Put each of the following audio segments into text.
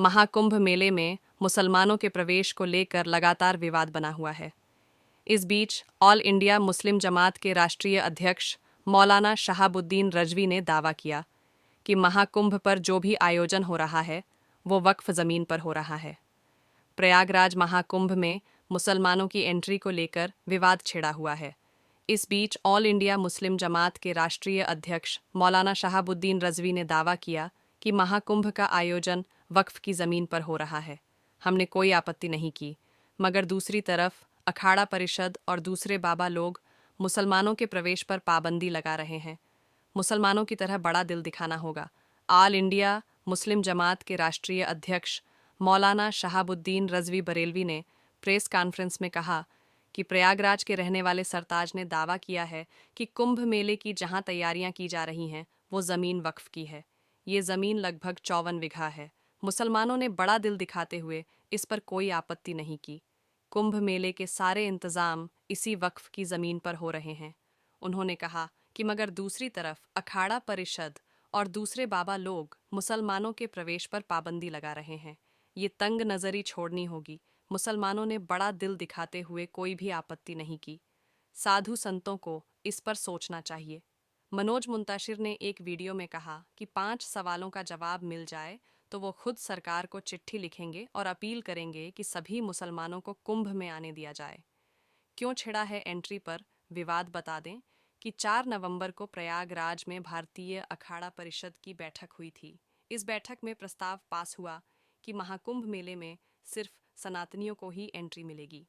महाकुंभ मेले में मुसलमानों के प्रवेश को लेकर लगातार विवाद बना हुआ है। इस बीच ऑल इंडिया मुस्लिम जमात के राष्ट्रीय अध्यक्ष मौलाना शहाबुद्दीन रजवी ने दावा किया कि महाकुंभ पर जो भी आयोजन हो रहा है वो वक्फ ज़मीन पर हो रहा है। प्रयागराज महाकुंभ में मुसलमानों की एंट्री को लेकर विवाद छिड़ा हुआ है। इस बीच ऑल इंडिया मुस्लिम जमात के राष्ट्रीय अध्यक्ष मौलाना शहाबुद्दीन रजवी ने दावा किया कि महाकुंभ का आयोजन वक्फ की ज़मीन पर हो रहा है। हमने कोई आपत्ति नहीं की, मगर दूसरी तरफ अखाड़ा परिषद और दूसरे बाबा लोग मुसलमानों के प्रवेश पर पाबंदी लगा रहे हैं। मुसलमानों की तरह बड़ा दिल दिखाना होगा। ऑल इंडिया मुस्लिम जमात के राष्ट्रीय अध्यक्ष मौलाना शहाबुद्दीन रजवी बरेलवी ने प्रेस कॉन्फ्रेंस में कहा कि प्रयागराज के रहने वाले सरताज ने दावा किया है कि कुंभ मेले की जहां तैयारियां की जा रही हैं वो ज़मीन वक्फ की है। ये ज़मीन लगभग 54 बीघा है। मुसलमानों ने बड़ा दिल दिखाते हुए इस पर कोई आपत्ति नहीं की। कुंभ मेले के सारे इंतज़ाम इसी वक्फ की ज़मीन पर हो रहे हैं। उन्होंने कहा कि मगर दूसरी तरफ अखाड़ा परिषद और दूसरे बाबा लोग मुसलमानों के प्रवेश पर पाबंदी लगा रहे हैं। ये तंग नज़री छोड़नी होगी। मुसलमानों ने बड़ा दिल दिखाते हुए कोई भी आपत्ति नहीं की। साधु संतों को इस पर सोचना चाहिए। मनोज मुंताशिर ने एक वीडियो में कहा कि 5 सवालों का जवाब मिल जाए तो वो खुद सरकार को चिट्ठी लिखेंगे और अपील करेंगे कि सभी मुसलमानों को कुंभ में आने दिया जाए। क्यों छिड़ा है एंट्री पर विवाद, बता दें कि 4 नवंबर को प्रयागराज में भारतीय अखाड़ा परिषद की बैठक हुई थी। इस बैठक में प्रस्ताव पास हुआ कि महाकुंभ मेले में सिर्फ सनातनियों को ही एंट्री मिलेगी।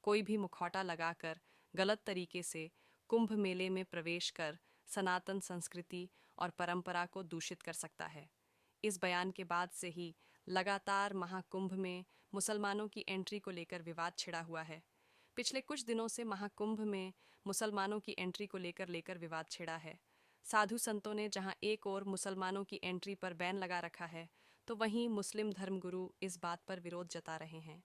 कोई भी मुखौटा लगाकर गलत तरीके से कुंभ मेले में प्रवेश कर सनातन संस्कृति और परंपरा को दूषित कर सकता है। इस बयान के बाद से ही लगातार महाकुंभ में मुसलमानों की एंट्री को लेकर विवाद छिड़ा हुआ है। पिछले कुछ दिनों से महाकुंभ में मुसलमानों की एंट्री को लेकर विवाद छिड़ा है। साधु संतों ने जहां एक ओर मुसलमानों की एंट्री पर बैन लगा रखा है, तो वहीं मुस्लिम धर्मगुरु इस बात पर विरोध जता रहे हैं।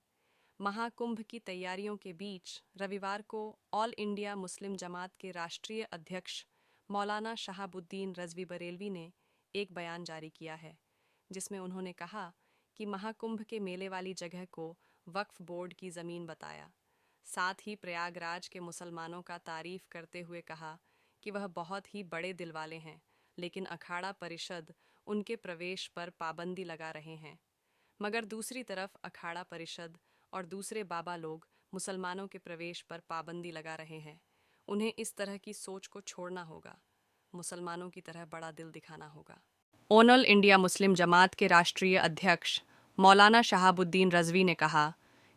महाकुंभ की तैयारियों के बीच रविवार को ऑल इंडिया मुस्लिम जमात के राष्ट्रीय अध्यक्ष मौलाना शहाबुद्दीन रजवी बरेलवी ने एक बयान जारी किया है, जिसमें उन्होंने कहा कि महाकुंभ के मेले वाली जगह को वक्फ बोर्ड की ज़मीन बताया। साथ ही प्रयागराज के मुसलमानों का तारीफ करते हुए कहा कि वह बहुत ही बड़े दिल वाले हैं, लेकिन अखाड़ा परिषद उनके प्रवेश पर पाबंदी लगा रहे हैं। मगर दूसरी तरफ अखाड़ा परिषद और दूसरे बाबा लोग मुसलमानों के प्रवेश पर पाबंदी लगा रहे हैं। उन्हें इस तरह की सोच को छोड़ना होगा। मुसलमानों की तरह बड़ा दिल दिखाना होगा। ऑल इंडिया मुस्लिम जमात के राष्ट्रीय अध्यक्ष मौलाना शहाबुद्दीन रजवी ने कहा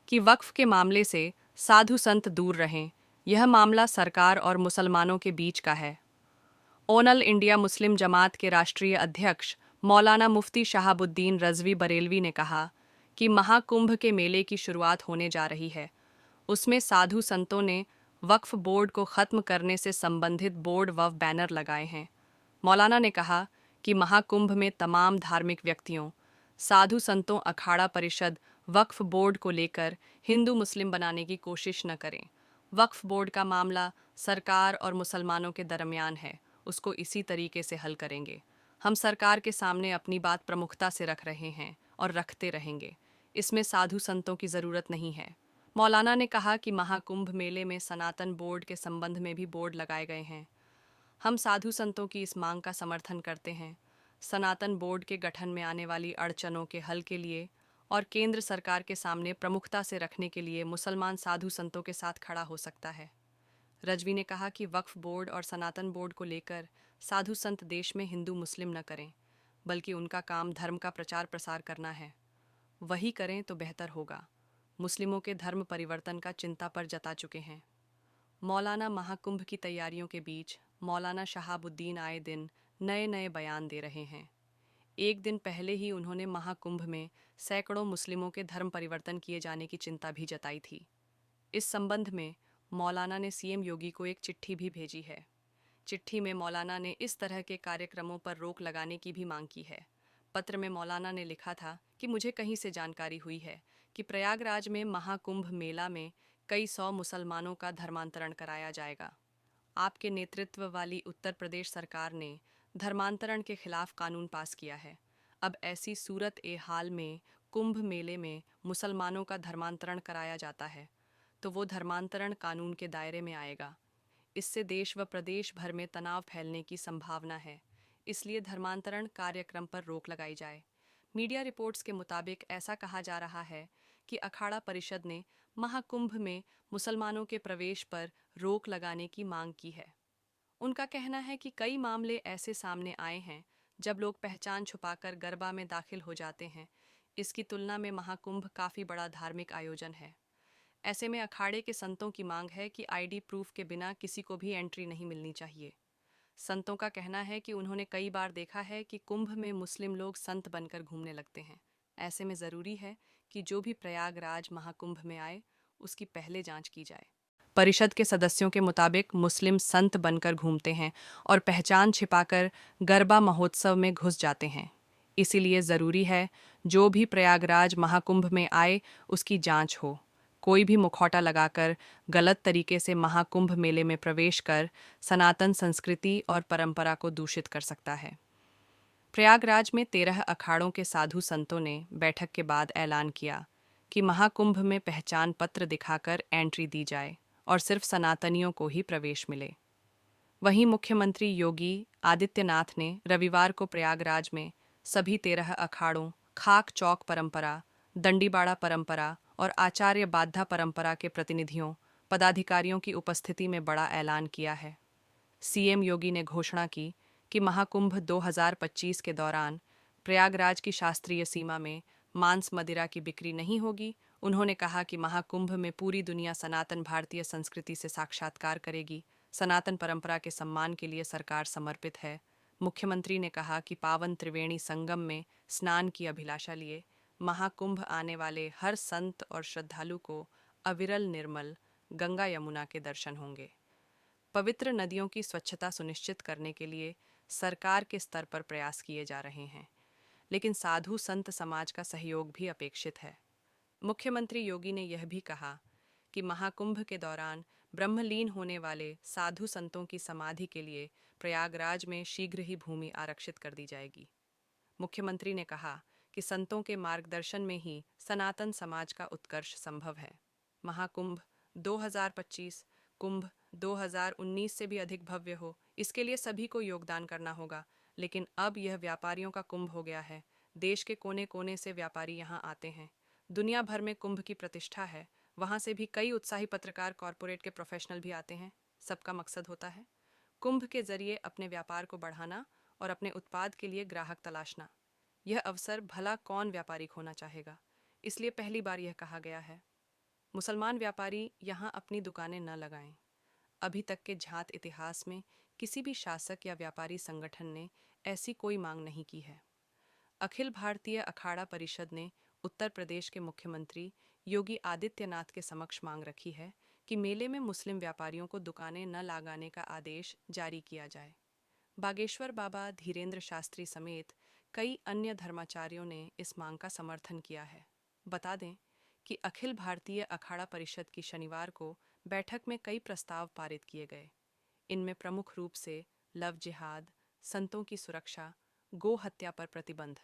कि वक्फ के मामले से साधु संत दूर रहें। यह मामला सरकार और मुसलमानों के बीच का है। ऑल इंडिया मुस्लिम जमात के राष्ट्रीय अध्यक्ष मौलाना मुफ्ती शहाबुद्दीन रजवी बरेलवी ने कहा कि महाकुंभ के मेले की शुरुआत होने जा रही है। उसमें साधु संतों ने वक्फ बोर्ड को ख़त्म करने से संबंधित बोर्ड व बैनर लगाए हैं। मौलाना ने कहा कि महाकुंभ में तमाम धार्मिक व्यक्तियों, साधु संतों, अखाड़ा परिषद वक्फ बोर्ड को लेकर हिंदू मुस्लिम बनाने की कोशिश न करें। वक्फ बोर्ड का मामला सरकार और मुसलमानों के दरमियान है, उसको इसी तरीके से हल करेंगे। हम सरकार के सामने अपनी बात प्रमुखता से रख रहे हैं और रखते रहेंगे। इसमें साधु संतों की ज़रूरत नहीं है। मौलाना ने कहा कि महाकुंभ मेले में सनातन बोर्ड के संबंध में भी बोर्ड लगाए गए हैं। हम साधु संतों की इस मांग का समर्थन करते हैं। सनातन बोर्ड के गठन में आने वाली अड़चनों के हल के लिए और केंद्र सरकार के सामने प्रमुखता से रखने के लिए मुसलमान साधु संतों के साथ खड़ा हो सकता है। रजवी ने कहा कि वक्फ बोर्ड और सनातन बोर्ड को लेकर साधु संत देश में हिंदू मुस्लिम न करें, बल्कि उनका काम धर्म का प्रचार प्रसार करना है। वही करें तो बेहतर होगा। मुस्लिमों के धर्म परिवर्तन का चिंता पर जता चुके हैं। मौलाना महाकुंभ की तैयारियों के बीच मौलाना शहाबुद्दीन आए दिन नए नए बयान दे रहे हैं। एक दिन पहले ही उन्होंने महाकुंभ में सैकड़ों मुस्लिमों के धर्म परिवर्तन किए जाने की चिंता भी जताई थी। इस संबंध में मौलाना ने सीएम योगी को एक चिट्ठी भी भेजी है। चिट्ठी में मौलाना ने इस तरह के कार्यक्रमों पर रोक लगाने की भी मांग की है। पत्र में मौलाना ने लिखा था कि मुझे कहीं से जानकारी हुई है कि प्रयागराज में महाकुंभ मेला में कई 100 मुसलमानों का धर्मांतरण कराया जाएगा। आपके नेतृत्व वाली उत्तर प्रदेश सरकार ने धर्मांतरण के खिलाफ कानून पास किया है। अब ऐसी सूरत ए हाल में कुंभ मेले में मुसलमानों का धर्मांतरण कराया जाता है तो वो धर्मांतरण कानून के दायरे में आएगा। इससे देश व प्रदेश भर में तनाव फैलने की संभावना है, इसलिए धर्मांतरण कार्यक्रम पर रोक लगाई जाए। मीडिया रिपोर्ट्स के मुताबिक ऐसा कहा जा रहा है कि अखाड़ा परिषद ने महाकुंभ में मुसलमानों के प्रवेश पर रोक लगाने की मांग की है। उनका कहना है कि कई मामले ऐसे सामने आए हैं जब लोग पहचान छुपाकर गरबा में दाखिल हो जाते हैं। इसकी तुलना में महाकुंभ काफ़ी बड़ा धार्मिक आयोजन है। ऐसे में अखाड़े के संतों की मांग है कि आईडी प्रूफ के बिना किसी को भी एंट्री नहीं मिलनी चाहिए। संतों का कहना है कि उन्होंने कई बार देखा है कि कुंभ में मुस्लिम लोग संत बनकर घूमने लगते हैं। ऐसे में ज़रूरी है कि जो भी प्रयागराज महाकुंभ में आए उसकी पहले जांच की जाए। परिषद के सदस्यों के मुताबिक मुस्लिम संत बनकर घूमते हैं और पहचान छिपाकर गरबा महोत्सव में घुस जाते हैं। इसीलिए ज़रूरी है जो भी प्रयागराज महाकुंभ में आए उसकी जांच हो। कोई भी मुखौटा लगाकर गलत तरीके से महाकुंभ मेले में प्रवेश कर सनातन संस्कृति और परंपरा को दूषित कर सकता है। प्रयागराज में 13 अखाड़ों के साधु संतों ने बैठक के बाद ऐलान किया कि महाकुंभ में पहचान पत्र दिखाकर एंट्री दी जाए और सिर्फ सनातनियों को ही प्रवेश मिले। वहीं मुख्यमंत्री योगी आदित्यनाथ ने रविवार को प्रयागराज में सभी 13 अखाड़ों, खाक चौक परंपरा, दंडीबाड़ा परंपरा और आचार्य बाद्धा परंपरा के प्रतिनिधियों, पदाधिकारियों की उपस्थिति में बड़ा ऐलान किया है। सीएम योगी ने घोषणा की कि महाकुंभ 2025 के दौरान प्रयागराज की शास्त्रीय सीमा में मांस मदिरा की बिक्री नहीं होगी। उन्होंने कहा कि महाकुंभ में पूरी दुनिया सनातन भारतीय संस्कृति से साक्षात्कार करेगी। सनातन परंपरा के सम्मान के लिए सरकार समर्पित है। मुख्यमंत्री ने कहा कि पावन त्रिवेणी संगम में स्नान की अभिलाषा लिए महाकुंभ आने वाले हर संत और श्रद्धालु को अविरल निर्मल गंगा यमुना के दर्शन होंगे। पवित्र नदियों की स्वच्छता सुनिश्चित करने के लिए सरकार के स्तर पर प्रयास किए जा रहे हैं, लेकिन साधु संत समाज का सहयोग भी अपेक्षित है। मुख्यमंत्री योगी ने यह भी कहा कि महाकुंभ के दौरान ब्रह्मलीन होने वाले साधु संतों की समाधि के लिए प्रयागराज में शीघ्र ही भूमि आरक्षित कर दी जाएगी। मुख्यमंत्री ने कहा कि संतों के मार्गदर्शन में ही सनातन समाज का उत्कर्ष संभव है। महाकुंभ 2025 कुंभ 2019 से भी अधिक भव्य हो, इसके लिए सभी को योगदान करना होगा। लेकिन अब यह व्यापारियों का कुंभ हो गया है। देश के कोने कोने से व्यापारी यहाँ आते हैं। दुनिया भर में कुंभ की प्रतिष्ठा है। वहाँ से भी कई उत्साही पत्रकार, कॉरपोरेट के प्रोफेशनल भी आते हैं। सबका मकसद होता है कुंभ के जरिए अपने व्यापार को बढ़ाना और अपने उत्पाद के लिए ग्राहक तलाशना। यह अवसर भला कौन व्यापारी खोना चाहेगा, इसलिए पहली बार यह कहा गया है मुसलमान व्यापारी यहाँ अपनी दुकानें न लगाएं। अभी तक के ज्ञात इतिहास में किसी भी शासक या व्यापारी संगठन ने ऐसी कोई मांग नहीं की है। अखिल भारतीय अखाड़ा परिषद ने उत्तर प्रदेश के मुख्यमंत्री योगी आदित्यनाथ के समक्ष मांग रखी है कि मेले में मुस्लिम व्यापारियों को दुकानें न लगाने का आदेश जारी किया जाए। बागेश्वर बाबा धीरेन्द्र शास्त्री समेत कई अन्य धर्माचार्यों ने इस मांग का समर्थन किया है। बता दें कि अखिल भारतीय अखाड़ा परिषद की शनिवार को बैठक में कई प्रस्ताव पारित किए गए। इनमें प्रमुख रूप से लव जिहाद, संतों की सुरक्षा, गो हत्या पर प्रतिबंध,